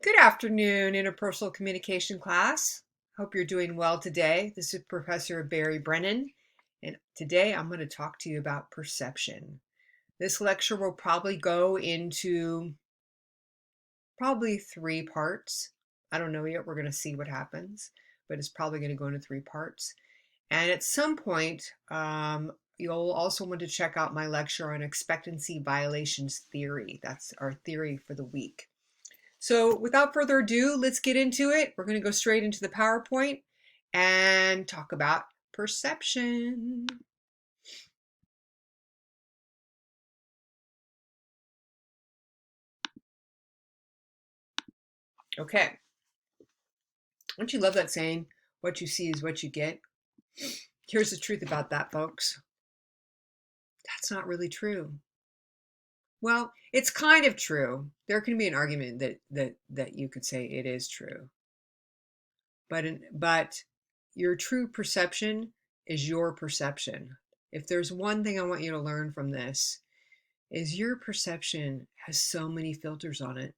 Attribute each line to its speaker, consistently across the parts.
Speaker 1: Good afternoon, Interpersonal Communication class. Hope you're doing well today. This is Professor Barry Brennan, and today I'm going to talk to you about perception. This lecture will probably go into probably 3 parts. I don't know yet. We're going to see what happens, but it's probably going to go into 3 parts. And at some point, you'll also want to check out my lecture on expectancy violations theory. That's our theory for the week. So without further ado, let's get into it. We're going to go straight into the PowerPoint and talk about perception. Okay. Don't you love that saying, what you see is what you get? Here's the truth about that, folks. That's not really true. Well, it's kind of true. There can be an argument that you could say it is true. But your true perception is your perception. If there's one thing I want you to learn from this, is your perception has so many filters on it.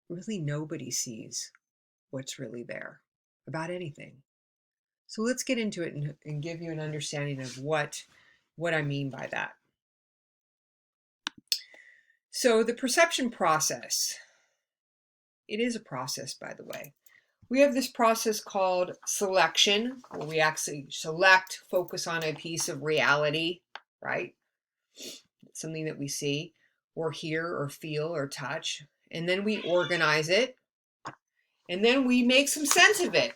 Speaker 1: Really nobody sees what's really there about anything. So let's get into it and give you an understanding of what I mean by that. So the perception process, it is a process, by the way. We have this process called selection, where we actually select, focus on a piece of reality, right? Something that we see or hear or feel or touch. And then we organize it. And then we make some sense of it.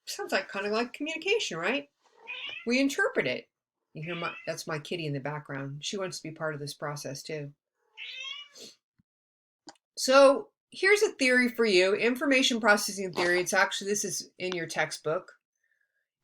Speaker 1: Sounds like kind of like communication, right? We interpret it. You hear that's my kitty in the background. She wants to be part of this process too. So here's a theory for you. Information processing theory. This is in your textbook.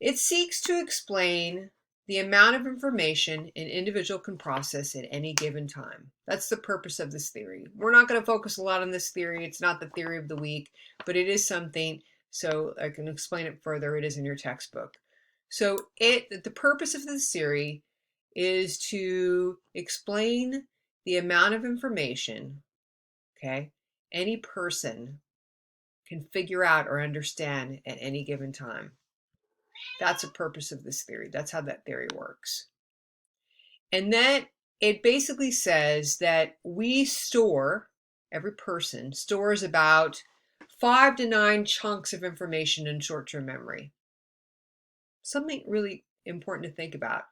Speaker 1: It seeks to explain the amount of information an individual can process at any given time. That's the purpose of this theory. We're not going to focus a lot on this theory. It's not the theory of the week, but it is something, so I can explain it further. It is in your textbook. So the purpose of this theory is to explain the amount of information, okay, any person can figure out or understand at any given time. That's the purpose of this theory. That's how that theory works. And then it basically says that every person stores about 5 to 9 chunks of information in short-term memory. Something really important to think about.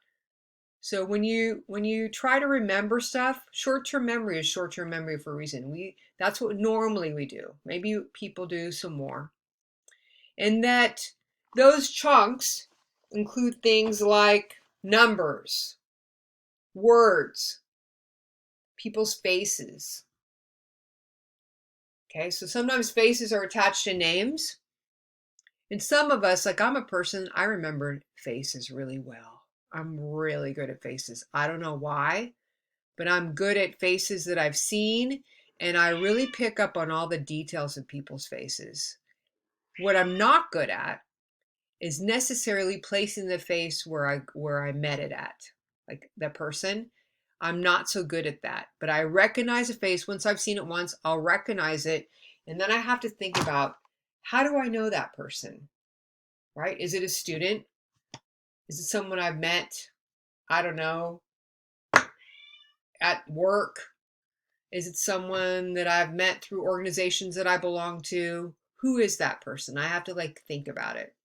Speaker 1: So when you try to remember stuff, short-term memory is short-term memory for a reason. That's what normally we do. Maybe people do some more. And that those chunks include things like numbers, words, people's faces. Okay, so sometimes faces are attached to names. And some of us, like I'm a person, I remember faces really well. I'm really good at faces. I don't know why, but I'm good at faces that I've seen, and I really pick up on all the details of people's faces. What I'm not good at is necessarily placing the face where I met it at, like the person. I'm not so good at that, but I recognize a face. Once I've seen it once, I'll recognize it, and then I have to think about, how do I know that person, right? Is it a student? Is it someone I've met, I don't know, at work? Is it someone that I've met through organizations that I belong to? Who is that person? I have to think about it.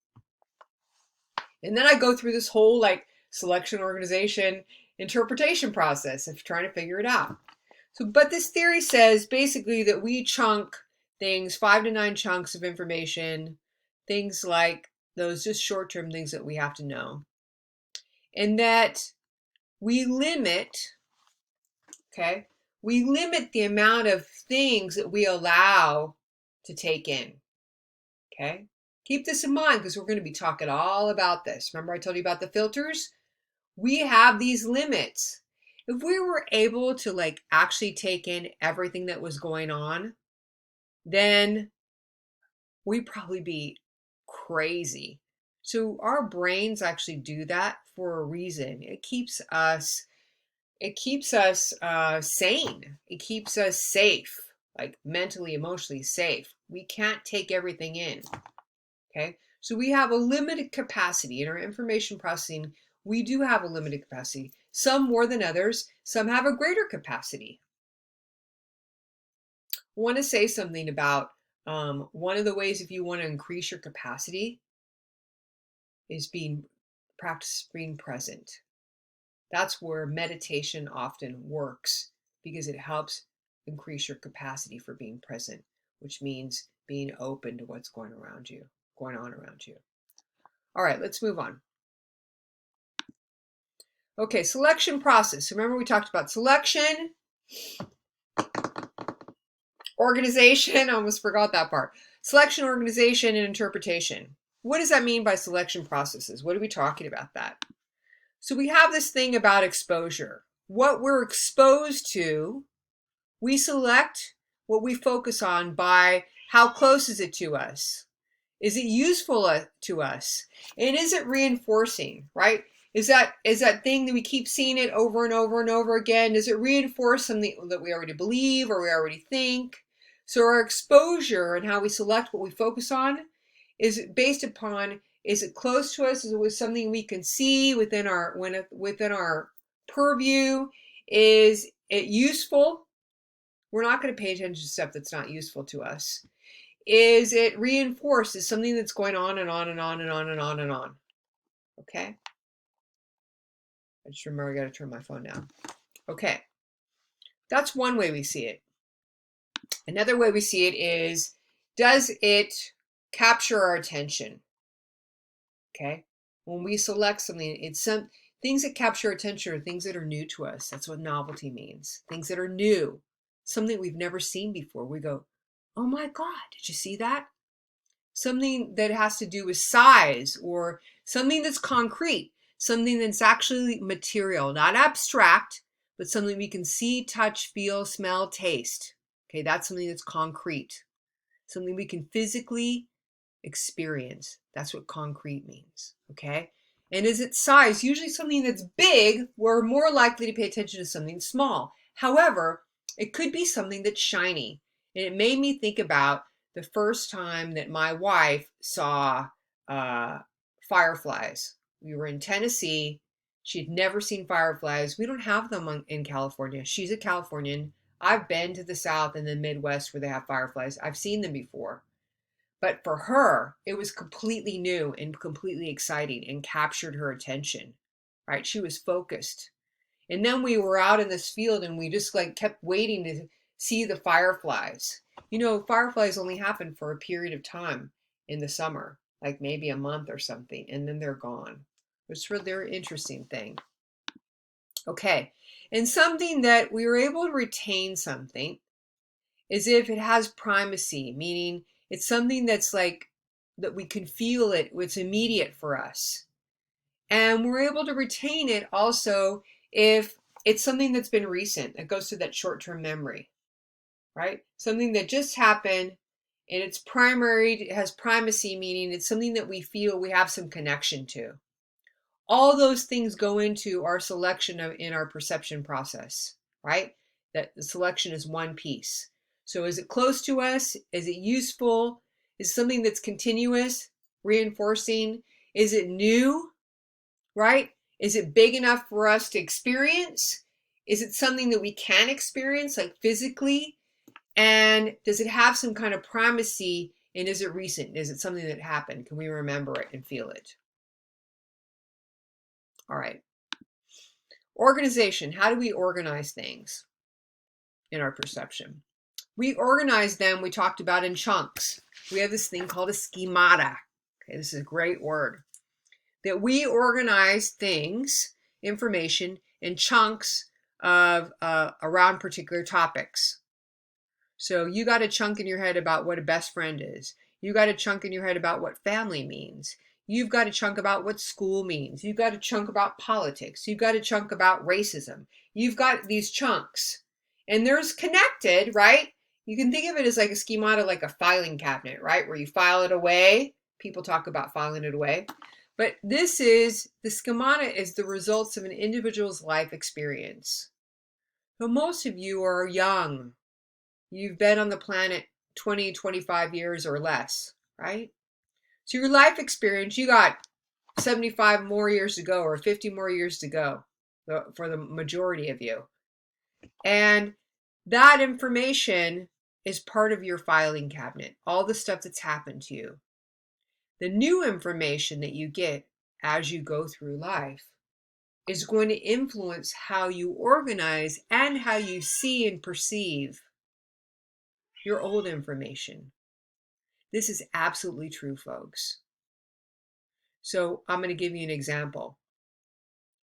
Speaker 1: And then I go through this whole selection, organization, interpretation process of trying to figure it out. So, but this theory says basically that we chunk things, 5 to 9 chunks of information, things like those just short-term things that we have to know. And that we limit the amount of things that we allow to take in. Okay? Keep this in mind because we're going to be talking all about this. Remember I told you about the filters? We have these limits. If we were able to actually take in everything that was going on, then we'd probably be crazy. So our brains actually do that for a reason. It keeps us sane. It keeps us safe. like mentally, emotionally safe. We can't take everything in, okay? So we have a limited capacity in our information processing. We do have a limited capacity, some more than others. Some have a greater capacity. I want to say something about one of the ways if you want to increase your capacity is practice being present. That's where meditation often works because it helps increase your capacity for being present, which means being open to what's going on around you. All right, let's move on. Okay, selection process. Remember we talked about selection, organization, I almost forgot that part. Selection, organization, and interpretation. What does that mean by selection processes? What are we talking about that? So we have this thing about exposure. What we're exposed to, we select what we focus on by how close is it to us? Is it useful to us? And is it reinforcing, right? Is that thing that we keep seeing it over and over and over again? Does it reinforce something that we already believe or we already think? So our exposure and how we select what we focus on is based upon, is it close to us? Is it something we can see within our purview? Is it useful? We're not going to pay attention to stuff that's not useful to us. Is it reinforced? Is something that's going on and on and on and on and on and on? Okay. I just remember I got to turn my phone down. Okay. That's one way we see it. Another way we see it is, does it capture our attention? Okay. When we select something, it's some things that capture our attention are things that are new to us. That's what novelty means. Things that are new, something we've never seen before. We go, oh my God, did you see that? Something that has to do with size or something that's concrete, something that's actually material, not abstract, but something we can see, touch, feel, smell, taste. Okay, that's something that's concrete, something we can physically experience. That's what concrete means, okay? And is its size, usually something that's big, we're more likely to pay attention to something small. However, it could be something that's shiny. And it made me think about the first time that my wife saw fireflies. We were in Tennessee. She'd never seen fireflies. We don't have them in California. She's a Californian. I've been to the South and the Midwest where they have fireflies. I've seen them before. But for her, it was completely new and completely exciting and captured her attention, right? She was focused. And then we were out in this field and we just like kept waiting to see the fireflies. You know, fireflies only happen for a period of time in the summer, like maybe a month or something, and then they're gone. It's really an interesting thing. Okay, and something that we were able to retain something is if it has primacy, meaning it's something that's like that we can feel it, it's immediate for us. And we're able to retain it also if it's something that's been recent, that goes to that short-term memory, right? Something that just happened and it's primary, it has primacy, meaning it's something that we feel we have some connection to. All those things go into our selection in our perception process, right? That the selection is one piece. So is it close to us? Is it useful? Is it something that's continuous, reinforcing? Is it new, right? Is it big enough for us to experience? Is it something that we can experience, like physically? And does it have some kind of primacy? And is it recent? Is it something that happened? Can we remember it and feel it? All right. Organization. How do we organize things in our perception? We organize them, we talked about, in chunks. We have this thing called a schemata. Okay, this is a great word. That we organize things, information, in chunks of around particular topics. So you got a chunk in your head about what a best friend is. You got a chunk in your head about what family means. You've got a chunk about what school means. You've got a chunk about politics. You've got a chunk about racism. You've got these chunks. And there's connected, right? You can think of it as like a schemata, like a filing cabinet, right? Where you file it away. People talk about filing it away. But the schemata is the results of an individual's life experience. So most of you are young. you've been on the planet 20, 25 years or less, right? So your life experience, you got 75 more years to go or 50 more years to go for the majority of you. And that information is part of your filing cabinet, all the stuff that's happened to you. The new information that you get as you go through life is going to influence how you organize and how you see and perceive your old information. This is absolutely true, folks. So I'm going to give you an example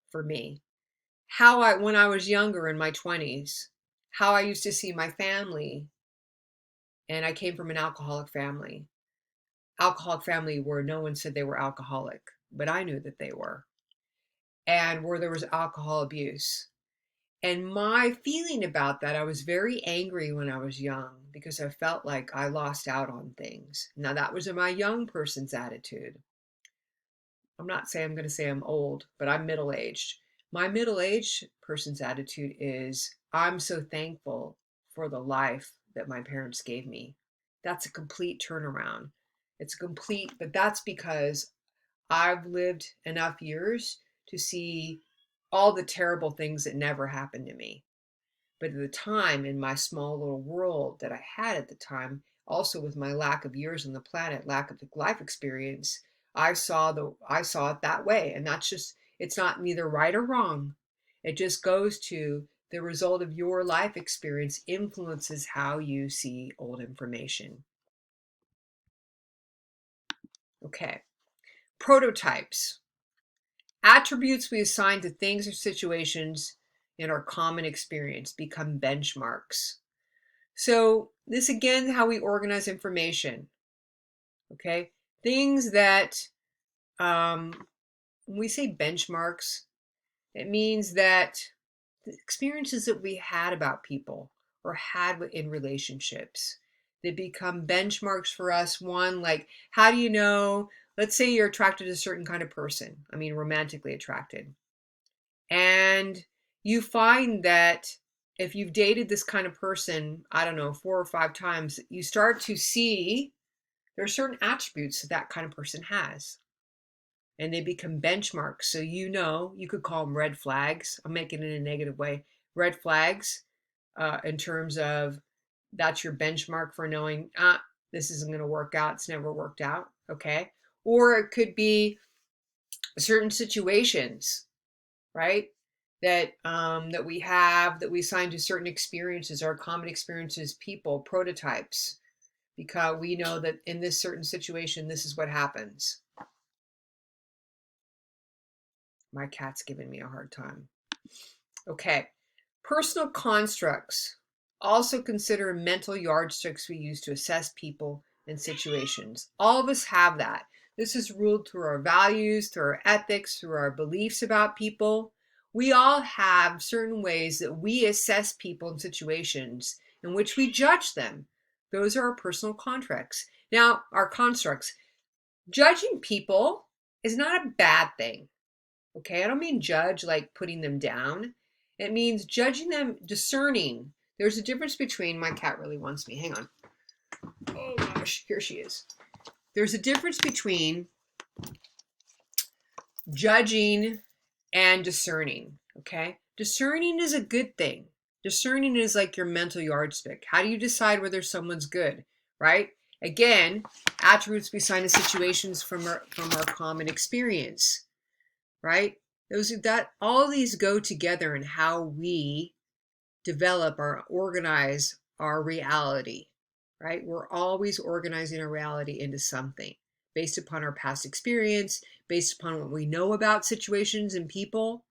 Speaker 1: for me. When I was younger in my 20s, how I used to see my family, and I came from an alcoholic family where no one said they were alcoholic, but I knew that they were, and where there was alcohol abuse. And my feeling about that, I was very angry when I was young because I felt like I lost out on things. Now, that was my young person's attitude. I'm not saying I'm going to say I'm old, but I'm middle-aged. My middle-aged person's attitude is, I'm so thankful for the life that my parents gave me. That's a complete turnaround. But that's because I've lived enough years to see all the terrible things that never happened to me. But at the time, in my small little world that I had at the time, also with my lack of years on the planet, lack of life experience, I saw it that way. And it's not neither right or wrong. It just goes to the result of your life experience influences how you see old information. Okay. Prototypes. Attributes we assign to things or situations in our common experience become benchmarks. So this again, how we organize information. Okay. Things that, when we say benchmarks, it means that the experiences that we had about people or had in relationships, they become benchmarks for us. One, like, how do you know, let's say you're attracted to a certain kind of person, romantically attracted. And you find that if you've dated this kind of person, I don't know, 4 or 5 times, you start to see there are certain attributes that kind of person has. And they become benchmarks. So you could call them red flags. I'm making it in a negative way. Red flags in terms of that's your benchmark for knowing, this isn't going to work out. It's never worked out. Okay. Or it could be certain situations, right? That we assign to certain experiences, our common experiences, people, prototypes, because we know that in this certain situation, this is what happens. My cat's giving me a hard time. Okay. Personal constructs. Also consider mental yardsticks we use to assess people and situations. All of us have that. This is ruled through our values, through our ethics, through our beliefs about people. We all have certain ways that we assess people and situations in which we judge them. Those are our personal contracts. Now, our constructs. Judging people is not a bad thing. Okay, I don't mean judge like putting them down. It means judging them, discerning. There's a difference between, my cat really wants me. Hang on. Oh gosh, here she is. There's a difference between judging and discerning. Okay, discerning is a good thing. Discerning is like your mental yardstick. How do you decide whether someone's good, right? Again, attributes we assign to situations from our common experience. Right? All of these go together in how we develop or organize our reality, right? We're always organizing our reality into something based upon our past experience, based upon what we know about situations and people,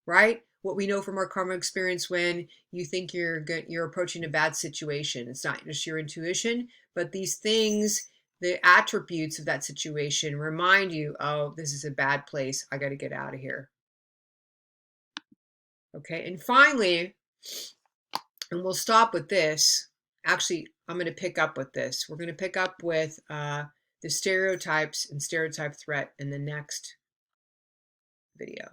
Speaker 1: right? What we know from our karma experience when you think you're approaching a bad situation. It's not just your intuition, but these things, the attributes of that situation remind you, oh, this is a bad place. I got to get out of here. Okay, and finally, and we'll stop with this. Actually, I'm going to pick up with this. We're going to pick up with the stereotypes and stereotype threat in the next video.